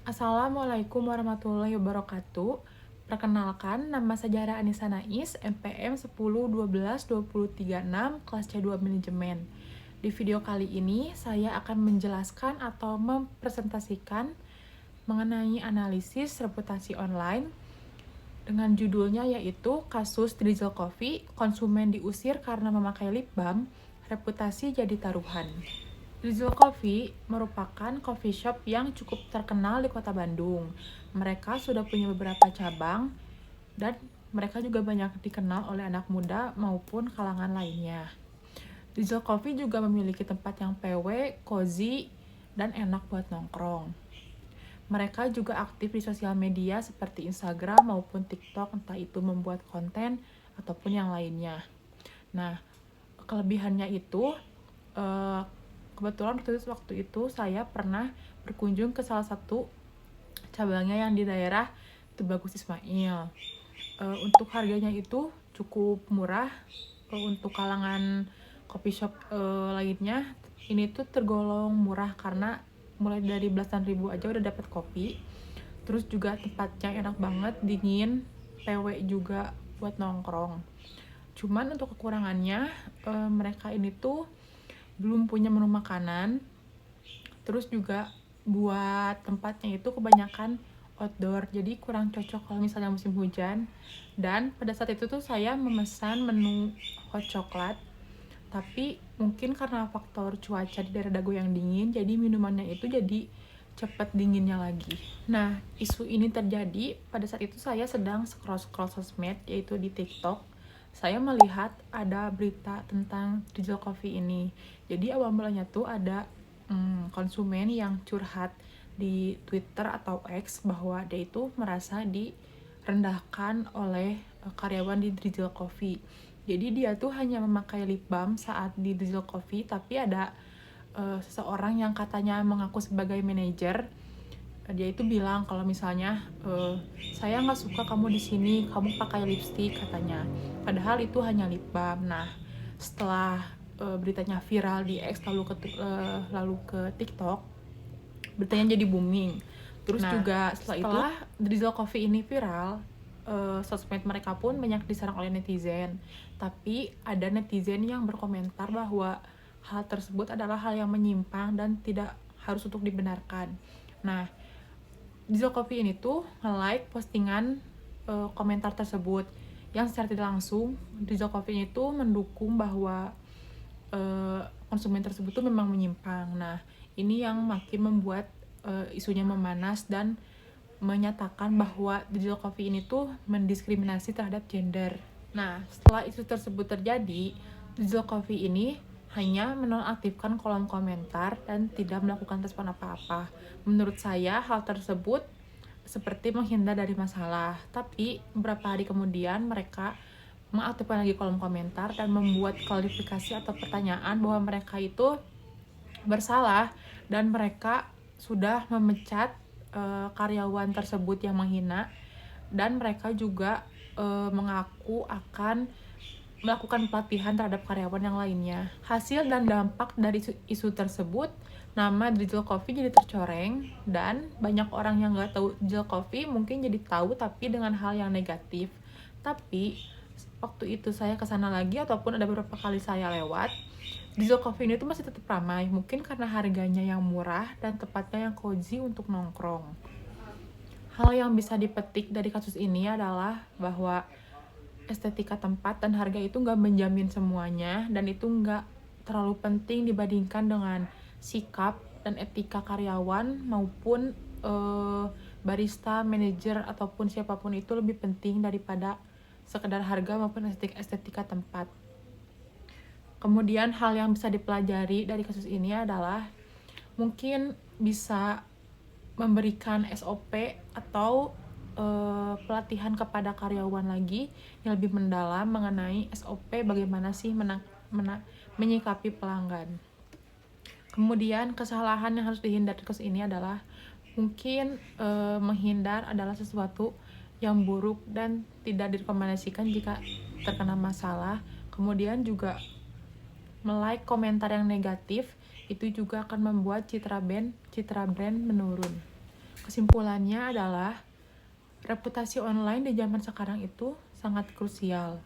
Assalamualaikum warahmatullahi wabarakatuh. Perkenalkan, nama saya Zahra Anissa Nais, MPM 10 12 20 36, kelas C2 Manajemen. Di video kali ini, saya akan menjelaskan atau mempresentasikan mengenai analisis reputasi online dengan judulnya yaitu kasus Drizzle Coffee, konsumen diusir karena memakai lip balm, reputasi jadi taruhan. Drizzle Coffee merupakan coffee shop yang cukup terkenal di kota Bandung. Mereka sudah punya beberapa cabang dan mereka juga banyak dikenal oleh anak muda maupun kalangan lainnya. Drizzle Coffee juga memiliki tempat yang PW, cozy, dan enak buat nongkrong. Mereka juga aktif di sosial media seperti Instagram maupun TikTok, entah itu membuat konten ataupun yang lainnya. Nah, kelebihannya itu kebetulan waktu itu saya pernah berkunjung ke salah satu cabangnya yang di daerah Tubagus Ismail. Untuk harganya itu cukup murah. Untuk kalangan coffee shop lainnya ini tuh tergolong murah karena mulai dari belasan ribu aja udah dapat kopi. Terus juga tempatnya enak banget, dingin, PW juga buat nongkrong. Cuman untuk kekurangannya mereka ini tuh belum punya menu makanan. Terus juga buat tempatnya itu kebanyakan outdoor, jadi kurang cocok kalau misalnya musim hujan. Dan pada saat itu tuh saya memesan menu hot coklat, tapi mungkin karena faktor cuaca di daerah Dago yang dingin, jadi minumannya itu jadi cepat dinginnya lagi. Nah, isu ini terjadi pada saat itu saya sedang scroll-scroll sosmed, yaitu di TikTok. Saya melihat ada berita tentang Drizzle Coffee ini. Jadi awal mulanya tuh ada konsumen yang curhat di Twitter atau X bahwa dia itu merasa direndahkan oleh karyawan di Drizzle Coffee. Jadi dia tuh hanya memakai lip balm saat di Drizzle Coffee, tapi ada seseorang yang katanya mengaku sebagai manajer. Dia itu bilang kalau misalnya saya nggak suka kamu di sini, kamu pakai lipstick katanya. Padahal itu hanya lip balm. Nah, setelah beritanya viral di X lalu ke TikTok, beritanya jadi booming. Terus juga setelah Drizzle Coffee ini viral, sosmed mereka pun banyak diserang oleh netizen. Tapi ada netizen yang berkomentar bahwa hal tersebut adalah hal yang menyimpang dan tidak harus untuk dibenarkan. Nah, Drizzle Coffee ini tuh nge-like postingan komentar tersebut, yang secara tidak langsung Drizzle Coffee ini tuh mendukung bahwa konsumen tersebut tuh memang menyimpang. Nah, ini yang makin membuat isunya memanas dan menyatakan bahwa Drizzle Coffee ini tuh mendiskriminasi terhadap gender. Nah, setelah isu tersebut terjadi, Drizzle Coffee ini hanya menonaktifkan kolom komentar dan tidak melakukan respon apa-apa. Menurut saya, hal tersebut seperti menghindar dari masalah. Tapi beberapa hari kemudian mereka mengaktifkan lagi kolom komentar dan membuat klarifikasi atau pertanyaan bahwa mereka itu bersalah dan mereka sudah memecat karyawan tersebut yang menghina, dan mereka juga mengaku akan melakukan pelatihan terhadap karyawan yang lainnya. Hasil dan dampak dari isu tersebut, nama Drizzle Coffee jadi tercoreng, dan banyak orang yang nggak tahu Drizzle Coffee mungkin jadi tahu tapi dengan hal yang negatif. Tapi waktu itu saya kesana lagi ataupun ada beberapa kali saya lewat, Drizzle Coffee ini tuh masih tetap ramai, mungkin karena harganya yang murah dan tempatnya yang cozy untuk nongkrong. Hal yang bisa dipetik dari kasus ini adalah bahwa estetika tempat dan harga itu nggak menjamin semuanya, dan itu nggak terlalu penting dibandingkan dengan sikap dan etika karyawan maupun barista, manajer, ataupun siapapun itu lebih penting daripada sekedar harga maupun estetika tempat. Kemudian hal yang bisa dipelajari dari kasus ini adalah mungkin bisa memberikan SOP atau pelatihan kepada karyawan lagi yang lebih mendalam mengenai SOP bagaimana sih menyikapi pelanggan. Kemudian kesalahan yang harus dihindari kasus ini adalah mungkin menghindar adalah sesuatu yang buruk dan tidak direkomendasikan jika terkena masalah. Kemudian juga like komentar yang negatif itu juga akan membuat citra brand menurun. kesimpulannya adalah reputasi online di zaman sekarang itu sangat krusial.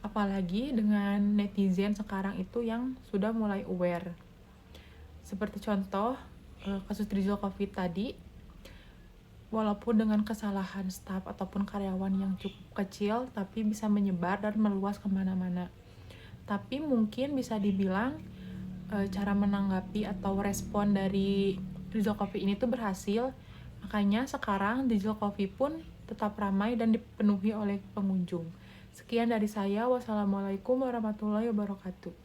Apalagi dengan netizen sekarang itu yang sudah mulai aware. Seperti contoh kasus Rizal Covid tadi, walaupun dengan kesalahan staf ataupun karyawan yang cukup kecil, tapi bisa menyebar dan meluas kemana-mana. Tapi mungkin bisa dibilang cara menanggapi atau respon dari Rizal Coffee ini tuh berhasil. Makanya sekarang Rizal Coffee pun tetap ramai dan dipenuhi oleh pengunjung. Sekian dari saya. Wassalamualaikum warahmatullahi wabarakatuh.